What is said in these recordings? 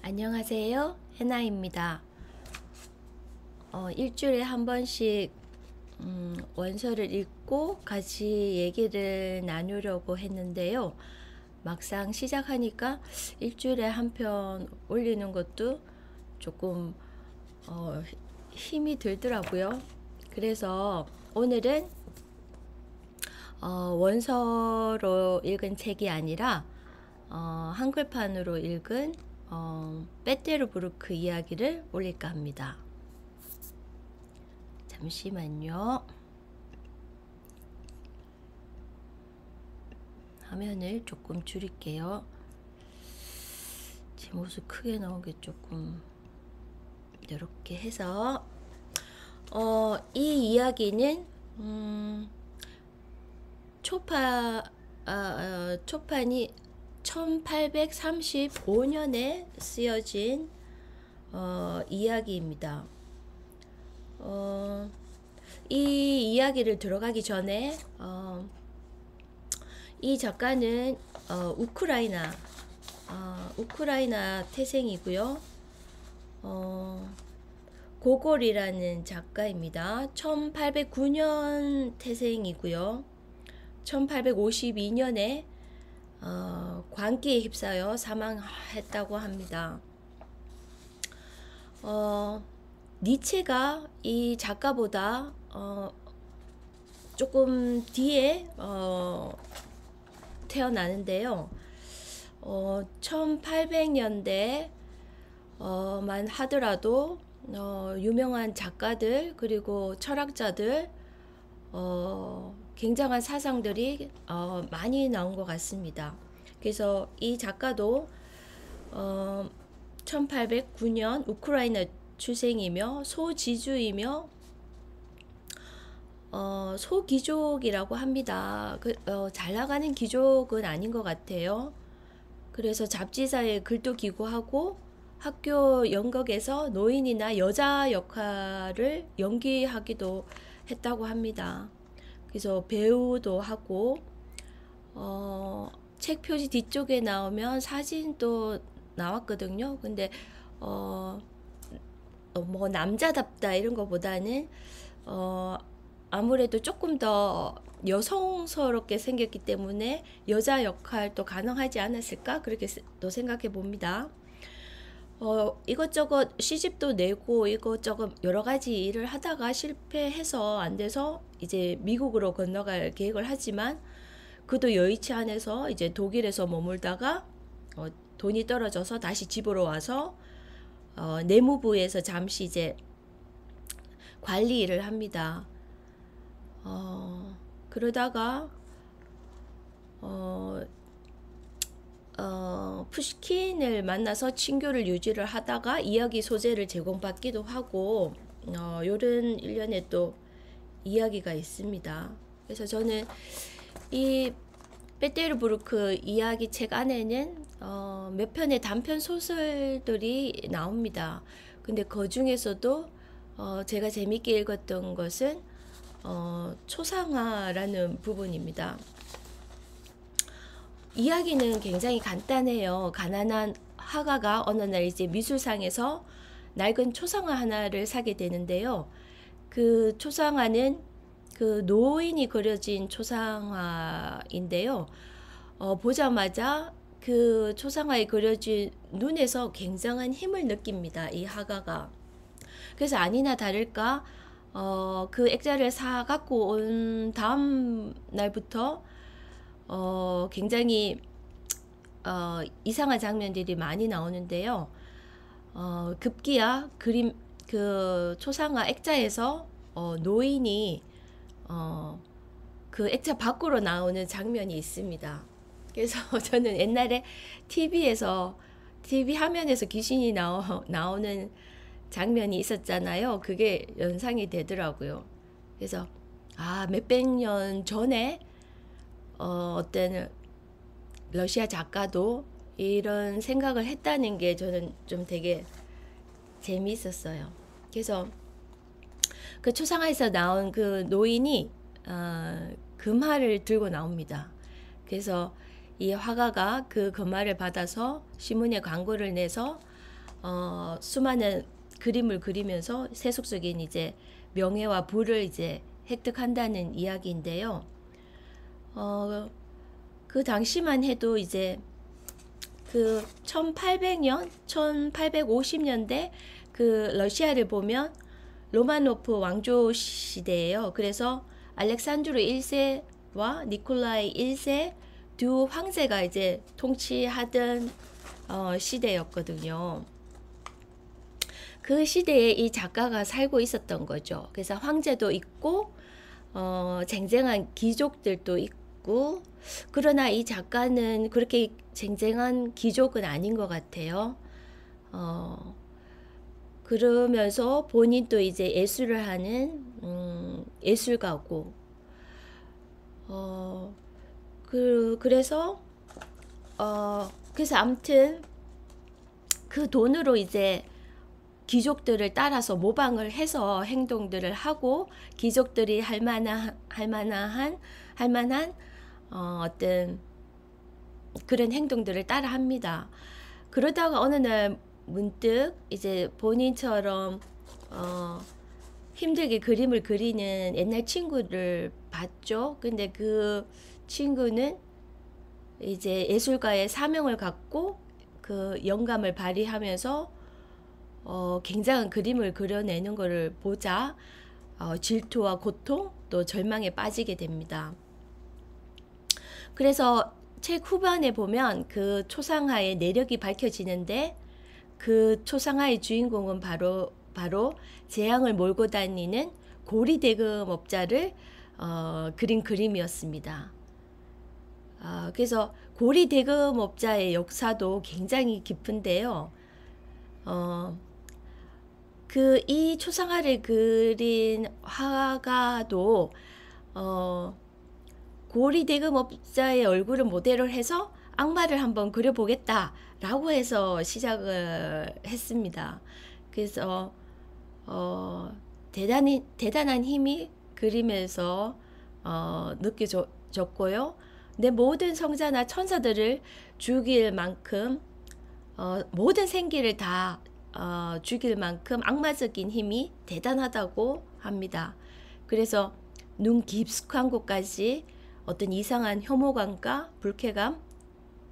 안녕하세요. 해나입니다. 일주일에 한 번씩 원서를 읽고 같이 얘기를 나누려고 했는데요. 막상 시작하니까 일주일에 한 편 올리는 것도 조금 힘이 들더라고요. 그래서 오늘은 원서로 읽은 책이 아니라 한글판으로 읽은 빼테르부르크 이야기를 올릴까 합니다. 잠시만요. 화면을 조금 줄일게요. 제 모습 크게 나오게 조금 이렇게 해서 이 이야기는 초판이 1835년에 쓰여진 이야기입니다. 이 이야기를 들어가기 전에 이 작가는 우크라이나 태생이고요. 고골이라는 작가입니다. 1809년 태생이고요. 1852년에 광기에 휩싸여 사망했다고 합니다. 니체가 이 작가보다 조금 뒤에 태어나는데요. 1800년대만 하더라도 유명한 작가들 그리고 철학자들 굉장한 사상들이 많이 나온 것 같습니다. 그래서 이 작가도 1809년 우크라이나 출생이며 소지주이며 소귀족이라고 합니다. 잘 나가는 귀족은 아닌 것 같아요. 그래서 잡지사에 글도 기고하고 학교 연극에서 노인이나 여자 역할을 연기하기도 했다고 합니다. 그래서 배우도 하고 책 표지 뒤쪽에 나오면 사진도 나왔거든요. 근데 뭐 남자답다 이런 것보다는 아무래도 조금 더 여성스럽게 생겼기 때문에 여자 역할도 가능하지 않았을까 그렇게 또 생각해 봅니다. 이것저것 시집도 내고 이것저것 여러 가지 일을 하다가 실패해서 안 돼서 이제 미국으로 건너갈 계획을 하지만 그도 여의치 않아서 이제 독일에서 머물다가 돈이 떨어져서 다시 집으로 와서 내무부에서 잠시 이제 관리 일을 합니다. 그러다가 푸시킨을 만나서 친교를 유지를 하다가 이야기 소재를 제공받기도 하고 요런 일련의 또 이야기가 있습니다. 그래서 저는 이 빼테르부르크 이야기 책 안에는 몇 편의 단편 소설들이 나옵니다. 근데 그 중에서도 제가 재밌게 읽었던 것은 초상화라는 부분입니다. 이야기는 굉장히 간단해요. 가난한 화가가 어느 날 이제 미술상에서 낡은 초상화 하나를 사게 되는데요. 그 초상화는 그 노인이 그려진 초상화인데요. 보자마자 그 초상화에 그려진 눈에서 굉장한 힘을 느낍니다. 이 화가가. 그래서 아니나 다를까 그 액자를 사 갖고 온 다음 날부터 굉장히 이상한 장면들이 많이 나오는데요. 급기야 그림 그 초상화 액자에서 노인이 그 액자 밖으로 나오는 장면이 있습니다. 그래서 저는 옛날에 TV 화면에서 귀신이 나오는 장면이 있었잖아요. 그게 연상이 되더라고요. 그래서 몇백 년 전에 어떤 러시아 작가도 이런 생각을 했다는 게 저는 좀 되게 재미있었어요. 그래서 그 초상화에서 나온 그 노인이 금화를 들고 나옵니다. 그래서 이 화가가 그 금화를 받아서 신문에 광고를 내서 수많은 그림을 그리면서 세속적인 이제 명예와 부를 이제 획득한다는 이야기인데요. 그 당시만 해도 이제 그 1800년, 1850년대 그 러시아를 보면 로마노프 왕조 시대예요. 그래서 알렉산드로 1세와 니콜라이 1세 두 황제가 이제 통치하던 시대였거든요. 그 시대에 이 작가가 살고 있었던 거죠. 그래서 황제도 있고 쟁쟁한 귀족들도 있고, 그러나 이 작가는 그렇게 쟁쟁한 귀족은 아닌 것 같아요. 그러면서 본인도 이제 예술을 하는 예술가고, 그래서 아무튼 그 돈으로 이제 귀족들을 따라서 모방을 해서 행동들을 하고, 귀족들이 할 만한 어떤 그런 행동들을 따라 합니다. 그러다가 어느 날 문득 이제 본인처럼 힘들게 그림을 그리는 옛날 친구를 봤죠. 근데 그 친구는 이제 예술가의 사명을 갖고 그 영감을 발휘하면서 굉장한 그림을 그려내는 것을 보자 질투와 고통 또 절망에 빠지게 됩니다. 그래서 책 후반에 보면 그 초상화의 내력이 밝혀지는데, 그 초상화의 주인공은 바로 재앙을 몰고 다니는 고리대금업자를 그린 그림이었습니다. 그래서 고리대금업자의 역사도 굉장히 깊은데요. 이 초상화를 그린 화가도 고리대금업자의 얼굴을 모델로 해서 악마를 한번 그려보겠다라고 해서 시작을 했습니다. 그래서 대단한 힘이 그림에서 느껴졌고요. 내 모든 성자나 천사들을 죽일 만큼 모든 생기를 다 죽일 만큼 악마적인 힘이 대단하다고 합니다. 그래서 눈 깊숙한 곳까지 어떤 이상한 혐오감과 불쾌감,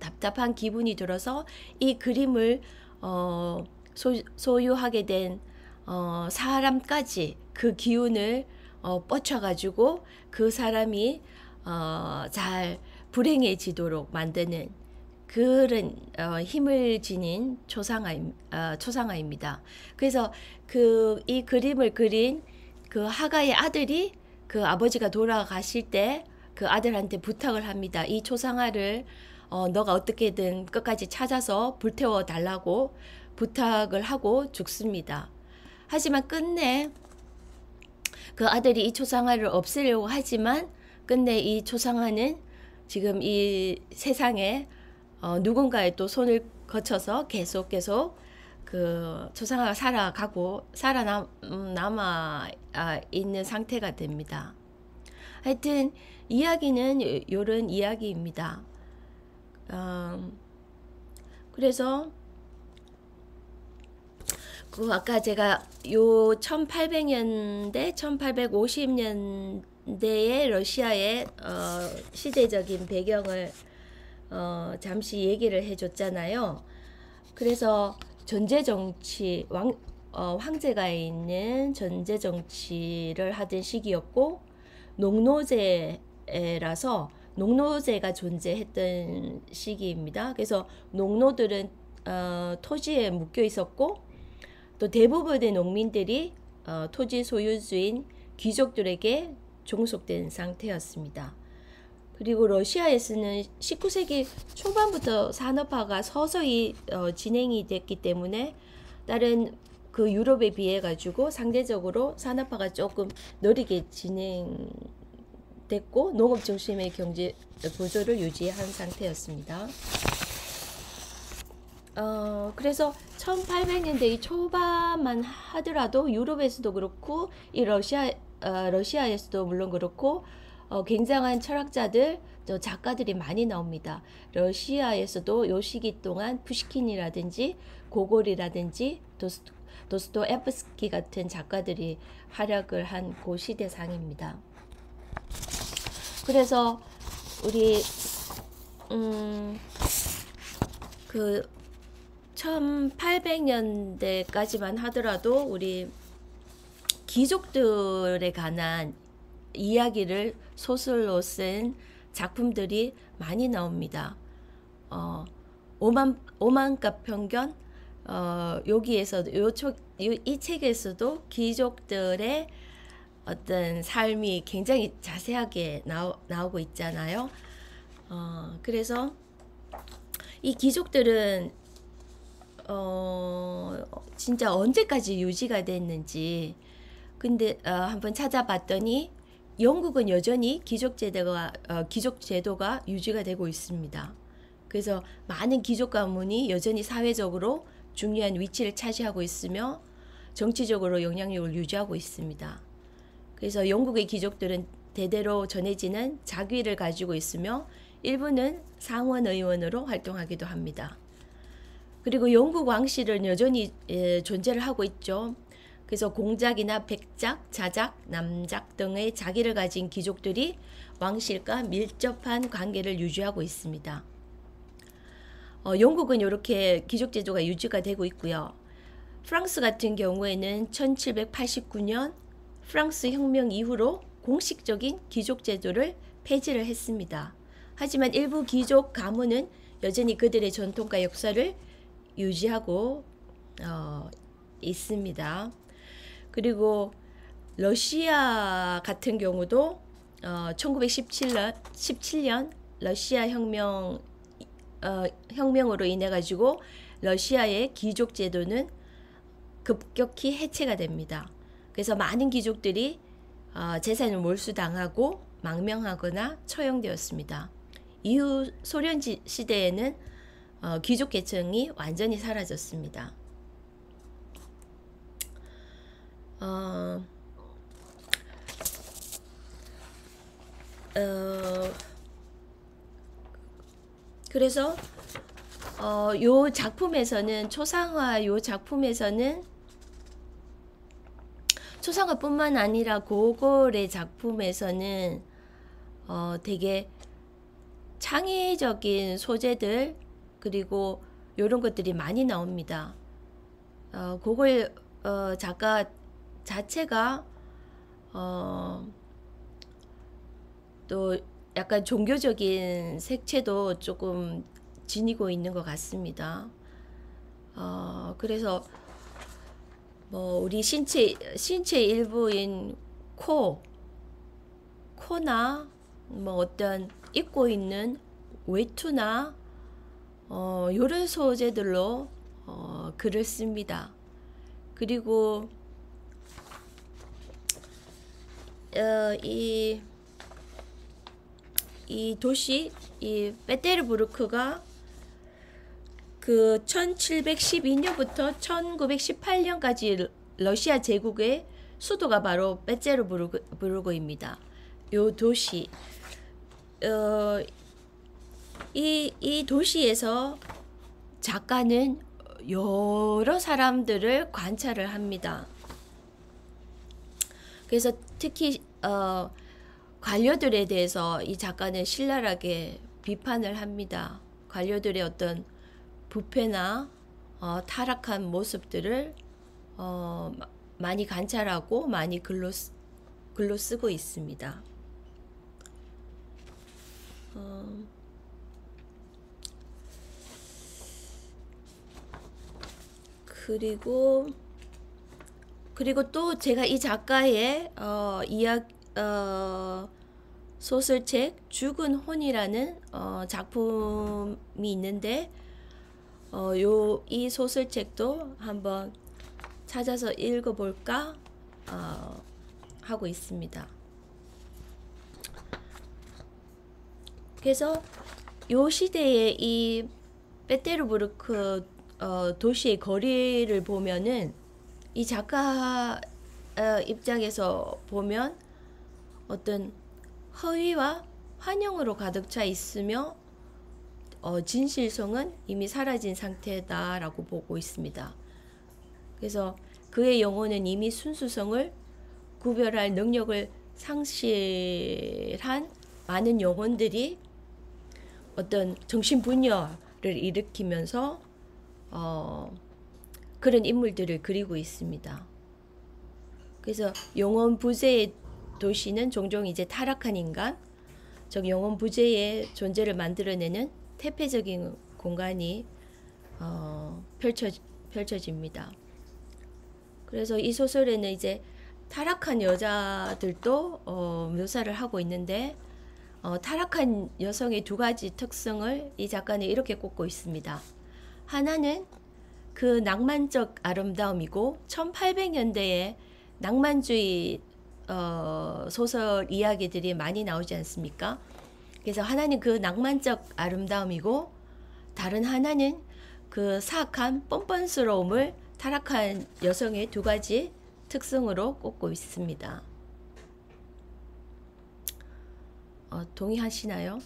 답답한 기분이 들어서 이 그림을 소유하게 된 사람까지 그 기운을 뻗쳐가지고 그 사람이 잘 불행해지도록 만드는 그런 힘을 지닌 초상화입니다. 그래서 이 그림을 그린 그 화가의 아들이 그 아버지가 돌아가실 때 그 아들한테 부탁을 합니다. 이 초상화를 너가 어떻게든 끝까지 찾아서 불태워 달라고 부탁을 하고 죽습니다. 하지만 끝내 그 아들이 이 초상화를 없애려고 하지만 끝내 이 초상화는 지금 이 세상에 누군가의 또 손을 거쳐서 계속 그 초상화가 살아남아 있는 상태가 됩니다. 하여튼 이야기는 요런 이야기입니다. 그래서 그 아까 제가 요 1800년대 1850년대의 러시아의 시대적인 배경을 잠시 얘기를 해줬잖아요. 그래서 전제정치 황제가 있는 전제정치를 하던 시기였고, 농노제라서 농노제가 존재했던 시기입니다. 그래서 농노들은 토지에 묶여 있었고, 또 대부분의 농민들이 토지 소유주인 귀족들에게 종속된 상태였습니다. 그리고 러시아에서는 19세기 초반부터 산업화가 서서히 진행이 됐기 때문에 다른 그 유럽에 비해 가지고 상대적으로 산업화가 조금 느리게 진행됐고, 농업 중심의 경제 구조를 유지한 상태였습니다. 그래서 1800년대 이 초반만 하더라도 유럽에서도 그렇고 이 러시아에서도 물론 그렇고 굉장한 철학자들, 또 작가들이 많이 나옵니다. 러시아에서도 요 시기 동안 푸시킨이라든지 고골이라든지 도스토옙스키 같은 작가들이 활약을 한 그 시대상입니다. 그래서 우리 그 1800년대까지만 하더라도 우리 귀족들에 관한 이야기를 소설로 쓴 작품들이 많이 나옵니다. 오만값 편견, 여기에서 이 책에서도 귀족들의 어떤 삶이 굉장히 자세하게 나오고 있잖아요. 그래서 이 귀족들은 진짜 언제까지 유지가 됐는지 근데 한번 찾아봤더니 영국은 여전히 귀족 제도가 유지가 되고 있습니다. 그래서 많은 귀족 가문이 여전히 사회적으로 중요한 위치를 차지하고 있으며 정치적으로 영향력을 유지하고 있습니다. 그래서 영국의 귀족들은 대대로 전해지는 자귀를 가지고 있으며 일부는 상원 의원으로 활동하기도 합니다. 그리고 영국 왕실은 여전히 존재를 하고 있죠. 그래서 공작이나 백작, 자작, 남작 등의 자기를 가진 귀족들이 왕실과 밀접한 관계를 유지하고 있습니다. 영국은 이렇게 귀족 제도가 유지가 되고 있고요. 프랑스 같은 경우에는 1789년 프랑스 혁명 이후로 공식적인 귀족 제도를 폐지를 했습니다. 하지만 일부 귀족 가문은 여전히 그들의 전통과 역사를 유지하고 있습니다. 그리고 러시아 같은 경우도 1917년 러시아 혁명으로 인해 가지고 러시아의 귀족 제도는 급격히 해체가 됩니다. 그래서 많은 귀족들이 재산을 몰수당하고 망명하거나 처형되었습니다. 이후 소련 시대에는 귀족 계층이 완전히 사라졌습니다. 그래서 요 작품에서는 초상화뿐만 아니라 고골의 작품에서는 되게 창의적인 소재들 그리고 이런 것들이 많이 나옵니다. 고골 작가 자체가 또 약간 종교적인 색채도 조금 지니고 있는 것 같습니다. 그래서 뭐 우리 신체 일부인 코나 뭐 어떤 입고 있는 외투나 요런 소재들로 글을 씁니다. 그리고 이 도시 이 페테르부르크가 그 1712년부터 1918년까지 러시아 제국의 수도가 바로 페테르부르크입니다. 요 도시 이 도시에서 작가는 여러 사람들을 관찰을 합니다. 그래서 특히 관료들에 대해서 이 작가는 신랄하게 비판을 합니다. 관료들의 어떤 부패나 타락한 모습들을 많이 관찰하고 많이 글로 쓰고 있습니다. 그리고 또 제가 이 작가의 소설책 죽은 혼이라는 작품이 있는데 이 소설책도 한번 찾아서 읽어볼까 하고 있습니다. 그래서 요 시대의 이 페테르부르크 도시의 거리를 보면은 이 작가 입장에서 보면 어떤 허위와 환영으로 가득 차 있으며 진실성은 이미 사라진 상태다라고 보고 있습니다. 그래서 그의 영혼은 이미 순수성을 구별할 능력을 상실한 많은 영혼들이 어떤 정신분열을 일으키면서 그런 인물들을 그리고 있습니다. 그래서 영혼 부재의 도시는 종종 이제 타락한 인간, 즉 영혼 부재의 존재를 만들어내는 태폐적인 공간이 펼쳐집니다. 그래서 이 소설에는 이제 타락한 여자들도 묘사를 하고 있는데 타락한 여성의 두 가지 특성을 이 작가는 이렇게 꼽고 있습니다. 하나는 그 낭만적 아름다움이고 1800년대에 낭만주의 소설 이야기들이 많이 나오지 않습니까? 그래서 하나는 그 낭만적 아름다움이고 다른 하나는 그 사악한 뻔뻔스러움을 타락한 여성의 두 가지 특성으로 꼽고 있습니다. 동의하시나요?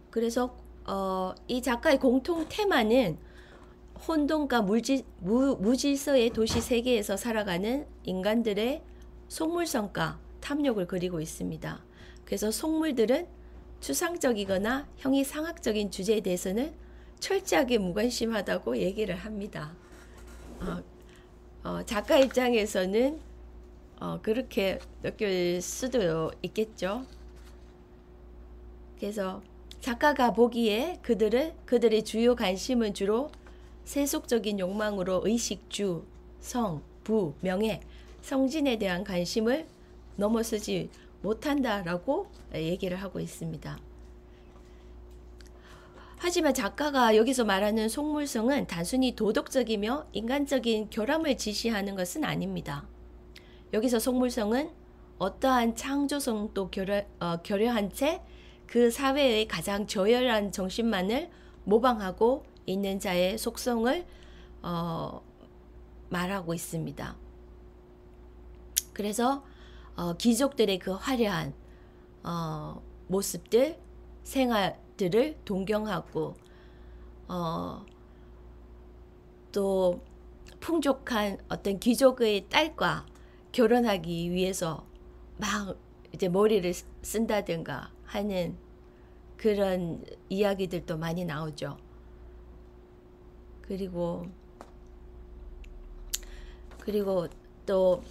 그래서 이 작가의 공통 테마는 혼돈과 무질서의 도시 세계에서 살아가는 인간들의 속물성과 탐욕을 그리고 있습니다. 그래서 속물들은 추상적이거나 형이상학적인 주제에 대해서는 철저하게 무관심하다고 얘기를 합니다. 작가 입장에서는 그렇게 느낄 수도 있겠죠. 그래서 작가가 보기에 그들의 주요 관심은 주로 세속적인 욕망으로 의식주, 성, 부, 명예, 성진에 대한 관심을 넘어서지 못한다라고 얘기를 하고 있습니다. 하지만 작가가 여기서 말하는 속물성은 단순히 도덕적이며 인간적인 결함을 지시하는 것은 아닙니다. 여기서 속물성은 어떠한 창조성도 결여한 채 그 사회의 가장 저열한 정신만을 모방하고 있는 자의 속성을 말하고 있습니다. 그래서 귀족들의 그 화려한 모습들, 생활들을 동경하고 또 풍족한 어떤 귀족의 딸과 결혼하기 위해서 막 이제 머리를 쓴다든가 하는 그런 이야기들도 많이 나오죠. 그리고 또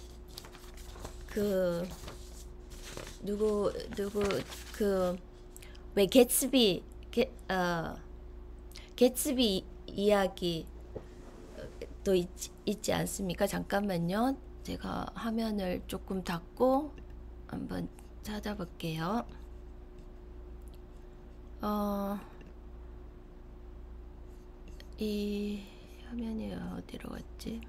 그 왜 개츠비 이야기 또 있지 않습니까? 잠깐만요. 제가 화면을 조금 닫고 한번 찾아볼게요. 이 화면이 어디로 갔지?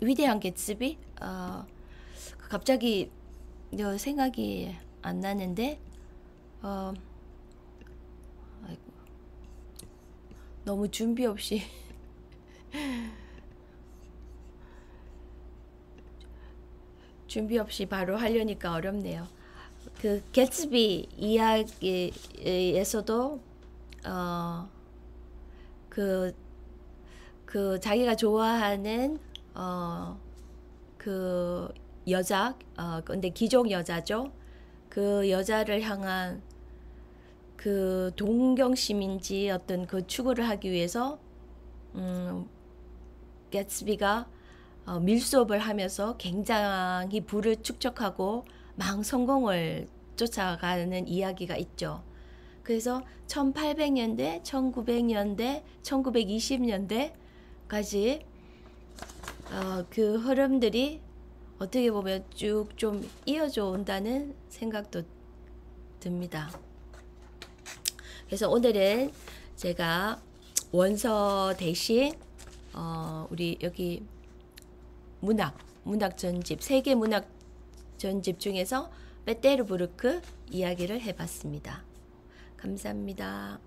위대한 개츠비? 갑자기 생각이 안 나는데 아이고, 너무 준비 없이 바로 하려니까 어렵네요. 그 개츠비 이야기에서도 그 자기가 좋아하는 그 여자, 근데 귀족 여자죠. 그 여자를 향한 그 동경심인지 어떤 그 추구를 하기 위해서 개츠비가 밀수업을 하면서 굉장히 부를 축적하고 막 성공을 쫓아가는 이야기가 있죠. 그래서 1800년대, 1900년대, 1920년대까지 그 흐름들이 어떻게 보면 쭉 좀 이어져 온다는 생각도 듭니다. 그래서 오늘은 제가 원서 대신 우리 여기 문학 전집, 세계 문학 전집 중에서 베테르부르크 이야기를 해봤습니다. 감사합니다.